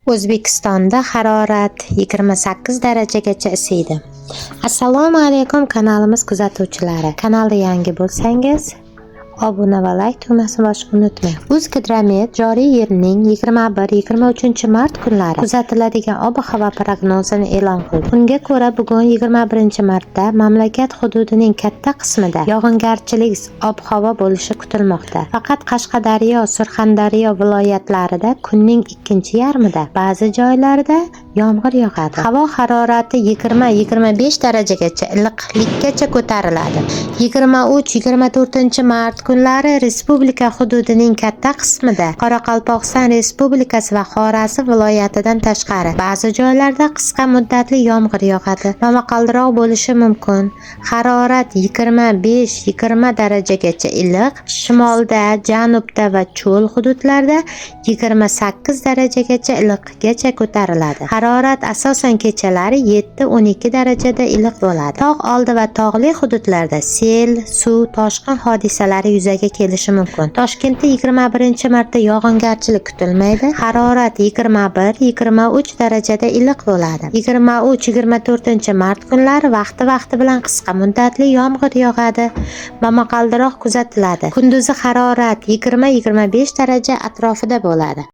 O'zbekistonda harorat 28 darajagacha isiydi. Assalomu alaykum kanalimiz kuzatuvchilari. Kanalda yangi bo'lsangiz, obuna va like tugmasini bosishni unutmang. O'zgidromet joriy yilning 21-23 mart kunlari kuzatiladigan ob-havo prognozini e'lon qildi. Bunga ko'ra, bugun 21-martda mamlakat hududining katta qismida yog'ingarchilik ob-havo bo'lishi kutilmoqda. Faqat Qashqadaryo, Surxondaryo viloyatlarida kunning ikkinchi yarmida ba'zi joylarda yomg'ir yog'adi. Havo harorati 20-25 darajagacha iliqlikkacha ko'tariladi. 23-24 kunlari respublika hududining katta qismida, Qoraqalpog'iston Respublikasi va Xorazm viloyatidan tashqari ba'zi joylarda qisqa muddatli yomg'ir yog'adi. Momaqaldiroq bo'lishi mumkin. Harorat 25-20 darajagacha iliq, shimolda, janubda va cho'l hududlarda 28 darajagacha iliqgacha ko'tariladi. Harorat asosan kechalari 7-12 darajada iliq bo'ladi. Tog' oldi va tog'li hududlarda sel, suv, toshqin hodisalari yuzaga kelishi mumkin. Toshkentda 21-martda yog'ingarchilik kutilmaydi. Harorat 21-23 darajada iliq bo'ladi. 23-24 kunlari vaqti bilan qisqa muddatli yomg'ir yog'adi. Momaqaldiroq kuzatiladi. Kunduzi harorat 20-25 daraja atrofida bo'ladi.